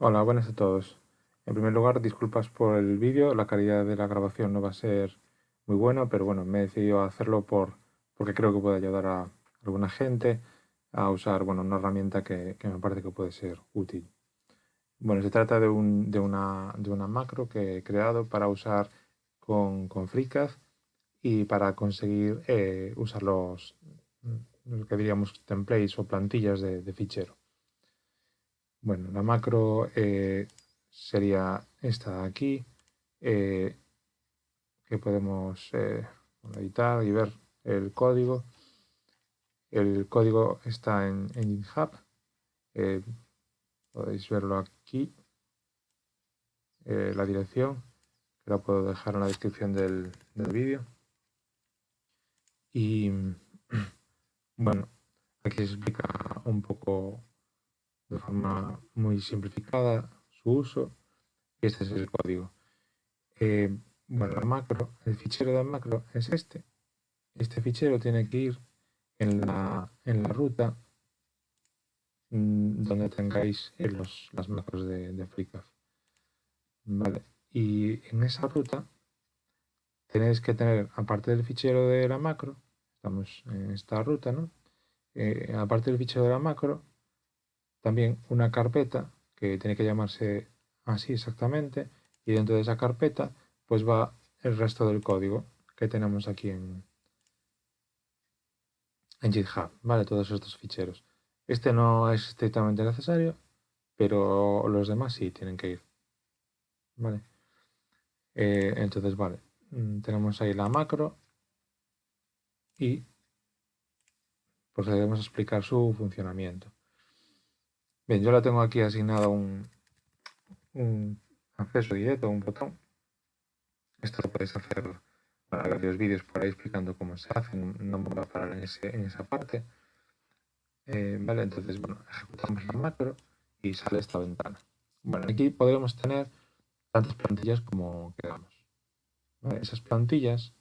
Hola, buenas a todos. En primer lugar, disculpas por el vídeo, la calidad de la grabación no va a ser muy buena, pero bueno, me he decidido hacerlo porque creo que puede ayudar a alguna gente a usar, bueno, una herramienta que me parece que puede ser útil. Bueno, se trata de una macro que he creado para usar con FreeCAD y para conseguir usar lo que diríamos templates o plantillas de fichero. Bueno, la macro sería esta de aquí, eh, que podemos editar y ver el código. El código está en GitHub, eh, podéis verlo aquí, la dirección, que la puedo dejar en la descripción del vídeo. Y bueno, aquí se explica un poco de forma muy simplificada su uso y este es el código. Bueno, el fichero de macro es este. Este fichero tiene que ir en la ruta donde tengáis las macros de FreeCAD. Vale. Y en esa ruta tenéis que tener, aparte del fichero de la macro, estamos en esta ruta, ¿no? Aparte del fichero de la macro, también una carpeta que tiene que llamarse así exactamente, y dentro de esa carpeta pues va el resto del código que tenemos aquí en GitHub, ¿vale? Todos estos ficheros. Este no es estrictamente necesario, pero los demás sí tienen que ir, ¿vale? Entonces, vale, tenemos ahí la macro y procedemos a explicar su funcionamiento. Bien, yo la tengo aquí asignado un acceso directo, un botón. Esto lo podéis hacer para varios vídeos por ahí explicando cómo se hace, no me voy a parar en esa parte. Vale, entonces, bueno, ejecutamos la macro y sale esta ventana. Bueno, aquí podremos tener tantas plantillas como queramos. ¿Vale? Esas plantillas,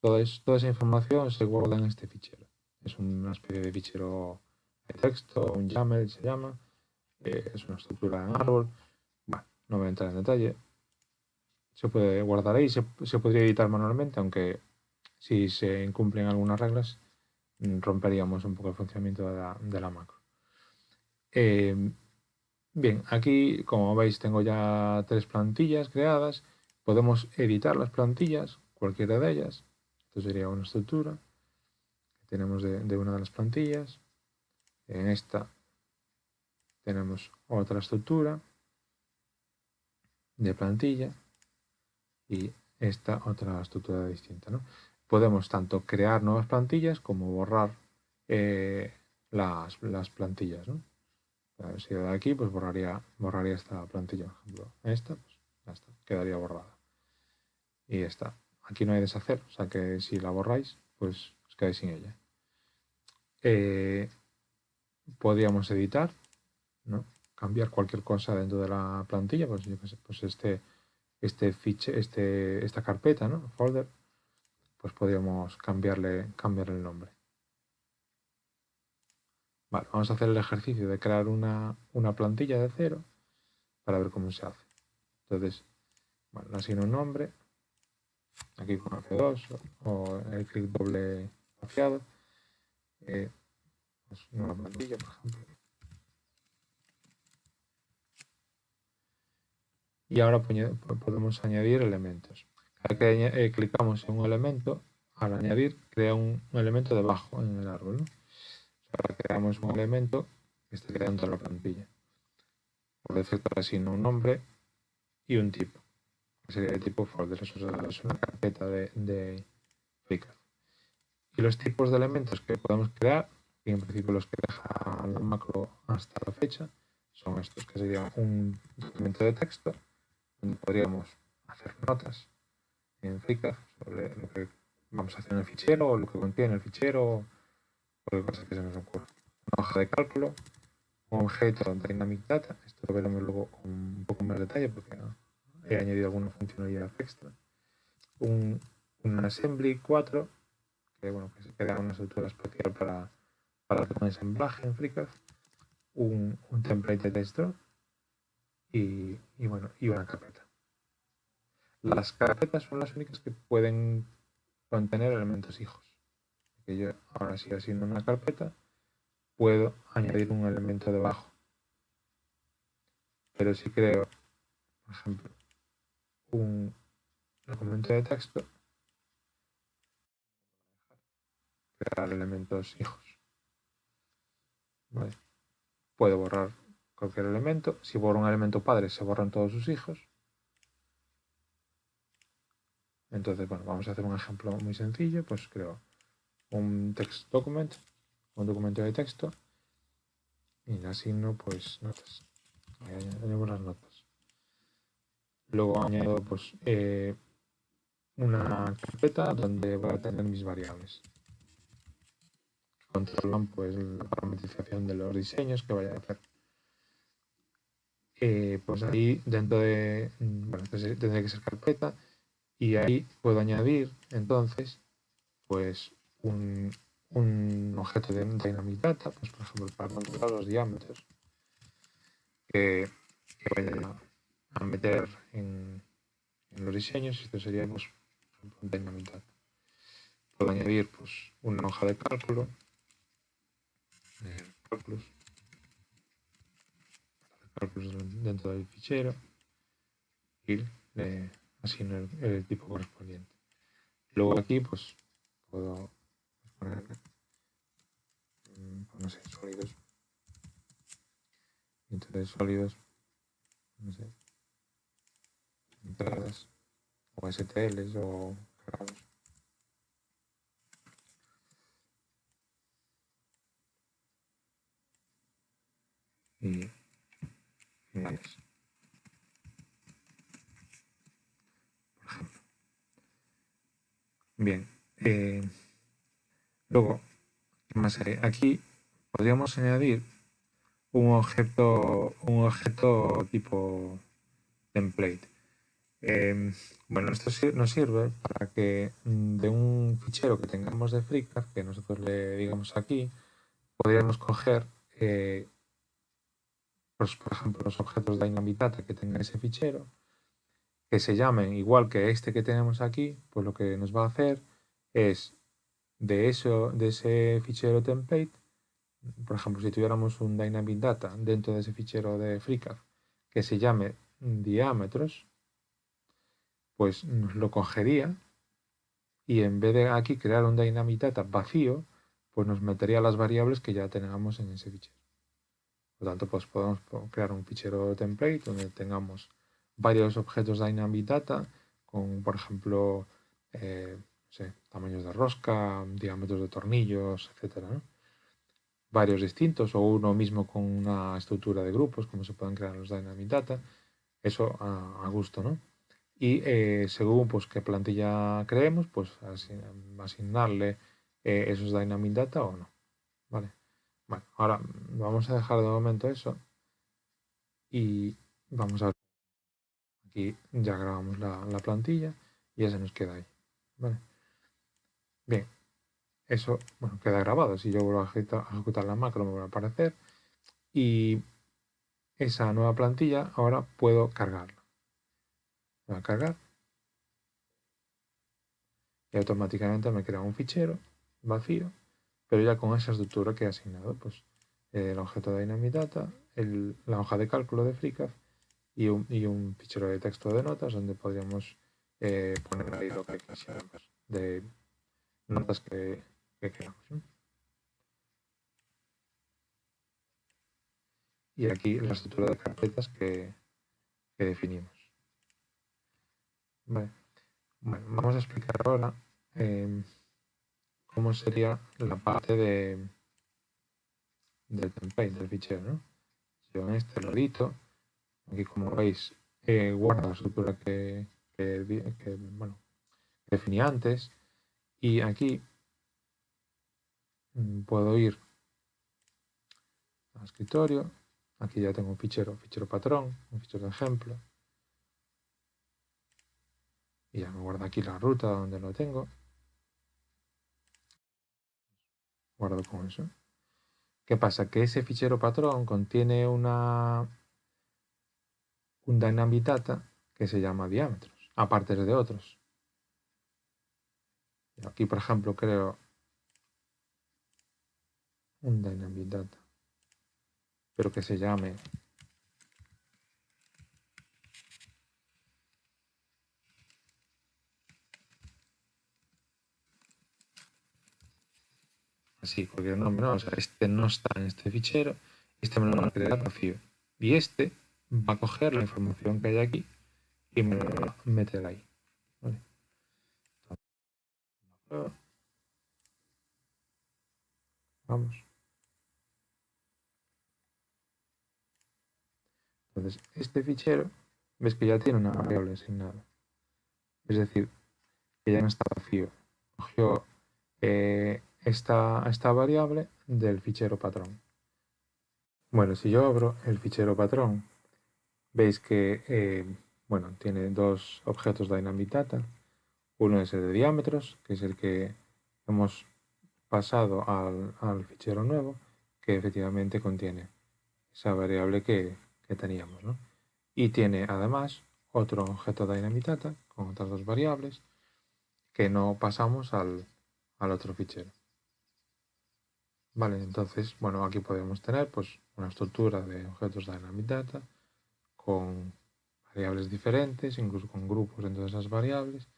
toda esa información se guarda en este fichero. Es una especie de fichero de texto, un YAML se llama, es una estructura en árbol. Bueno, no voy a entrar en detalle. Se puede guardar ahí, se podría editar manualmente, aunque si se incumplen algunas reglas, romperíamos un poco el funcionamiento de la macro. Bien, aquí como veis tengo ya 3 plantillas creadas. Podemos editar las plantillas, cualquiera de ellas. Esto sería una estructura que tenemos de una de las plantillas. En esta tenemos otra estructura de plantilla y esta otra estructura distinta, ¿no? Podemos tanto crear nuevas plantillas como borrar las plantillas, ¿no? Si de aquí, pues borraría esta plantilla, por ejemplo. Esta, pues ya está, quedaría borrada. Y ya está. Aquí no hay deshacer, o sea que si la borráis, pues os quedáis sin ella. Podríamos editar, ¿no? Cambiar cualquier cosa dentro de la plantilla, pues yo qué sé, pues esta carpeta, ¿no? Folder, pues podríamos cambiarle el nombre. Vale, vamos a hacer el ejercicio de crear una plantilla de cero para ver cómo se hace. Entonces, bueno, le asigno un nombre, aquí con F2 o el clic doble vaciado, pues una plantilla, por ejemplo. Y ahora podemos añadir elementos. Cada que clicamos en un elemento, al añadir, crea un elemento debajo en el árbol, ¿no? Ahora creamos un elemento que esté dentro de la plantilla. Por defecto asigno un nombre y un tipo. Sería el tipo folder, es una carpeta de FreeCAD. Y los tipos de elementos que podemos crear, y en principio los que deja la macro hasta la fecha, son estos, que serían un documento de texto, donde podríamos hacer notas en FreeCAD sobre lo que vamos a hacer en el fichero, o lo que contiene el fichero, cualquier cosa que se nos ocurra. Una hoja de cálculo, un objeto Dynamic Data, esto lo veremos luego con un poco más de detalle porque he añadido alguna funcionalidad extra. Un Assembly 4, que bueno, que se crea una estructura especial para el ensamblaje en FreeCAD. Un template de texto y bueno, y una carpeta. Las carpetas son las únicas que pueden contener elementos hijos. Que yo ahora sigo haciendo una carpeta, puedo añadir un elemento debajo. Pero si creo, por ejemplo, un documento de texto, crear elementos hijos. ¿Vale? Puedo borrar cualquier elemento. Si borro un elemento padre, se borran todos sus hijos. Entonces, bueno, vamos a hacer un ejemplo muy sencillo. Pues creo un text document, un documento de texto, y le asigno pues notas. Añadimos las notas. Luego añado pues una carpeta donde voy a tener mis variables. Controlan pues la parametrización de los diseños que vaya a hacer. Pues ahí dentro de, bueno, tendría que ser carpeta, y ahí puedo añadir entonces pues un objeto de Dynamic Data, pues por ejemplo para controlar los diámetros que vaya a meter en los diseños. Esto sería pues, por ejemplo, un Dynamic Data. Puedo añadir pues una hoja de cálculo, cálculos dentro del fichero, y le asigno el tipo correspondiente. Luego aquí pues puedo poner, no sé, sólidos. Entonces sólidos, no sé, entradas o STLs o grados. Y finales. Bien. Luego, ¿qué más hay? Aquí podríamos añadir un objeto tipo template. Bueno, esto nos sirve para que de un fichero que tengamos de FreeCAD, que nosotros le digamos aquí, podríamos coger, pues, por ejemplo, los objetos Dynamic Data que tenga ese fichero, que se llamen igual que este que tenemos aquí. Pues lo que nos va a hacer es de ese fichero template. Por ejemplo, si tuviéramos un Dynamic Data dentro de ese fichero de FreeCAD que se llame diámetros, pues nos lo cogería, y en vez de aquí crear un Dynamic Data vacío, pues nos metería las variables que ya tengamos en ese fichero. Por lo tanto, pues podemos crear un fichero template donde tengamos varios objetos Dynamic Data con, por ejemplo, no sé, tamaños de rosca, diámetros de tornillos, etcétera, ¿no? Varios distintos, o uno mismo con una estructura de grupos, como se pueden crear los Dynamic Data. Eso a gusto, ¿no? Y según pues qué plantilla creemos, pues asignarle esos Dynamic Data o no. ¿Vale? Bueno, ahora vamos a dejar de momento eso y vamos a ver. Aquí ya grabamos la plantilla y ya se nos queda ahí. ¿Vale? Bien, eso bueno, queda grabado. Si yo vuelvo a ejecutar la macro, me va a aparecer, y esa nueva plantilla ahora puedo cargarla. Me va a cargar y automáticamente me crea un fichero vacío, pero ya con esa estructura que he asignado, pues el objeto de Dynamic Data, la hoja de cálculo de FreeCAD y un fichero de texto de notas donde podríamos poner ahí lo que quisiéramos de notas que queramos, ¿no? Y aquí la estructura de carpetas que definimos. Vale. Bueno, vamos a explicar ahora cómo sería la parte del template, del fichero, ¿no? Yo en este lo edito. Aquí, como veis, guarda la estructura bueno, definí antes. Y aquí puedo ir al escritorio. Aquí ya tengo un fichero patrón, un fichero de ejemplo. Y ya me guarda aquí la ruta donde lo tengo. Guardo con eso. ¿Qué pasa? Que ese fichero patrón contiene un dynamic data que se llama diámetros, aparte de otros. Aquí, por ejemplo, creo un dynamic data, pero que se llame así, cualquier nombre, ¿no? O sea, este no está en este fichero, este me lo va a crear vacío. Y este va a coger la información que hay aquí y me la va a meter ahí. ¿Vale? Vamos. Entonces, este fichero, ves que ya tiene una variable asignada. Es decir, que ya no está vacío. Cogió esta variable del fichero patrón. Bueno, si yo abro el fichero patrón, veis que bueno, tiene dos objetos Dynamic Data. Uno es el de diámetros, que es el que hemos pasado al fichero nuevo, que efectivamente contiene esa variable que teníamos, ¿no? Y tiene además otro objeto Dynamic Data con otras dos variables que no pasamos al otro fichero. Vale, entonces, bueno, aquí podemos tener pues una estructura de objetos Dynamic Data con variables diferentes, incluso con grupos dentro de esas variables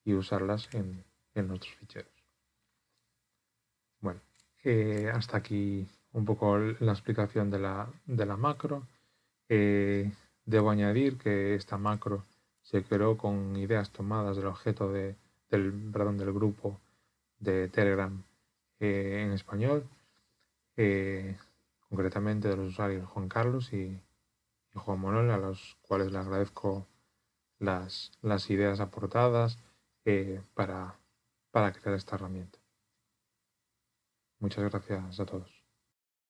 y usarlas en nuestros ficheros. Bueno, hasta aquí un poco la explicación de la macro. Debo añadir que esta macro se creó con ideas tomadas del objeto del grupo de Telegram en español, concretamente de los usuarios Juan Carlos y Juan Manuel, a los cuales le agradezco las ideas aportadas para crear esta herramienta. Muchas gracias a todos.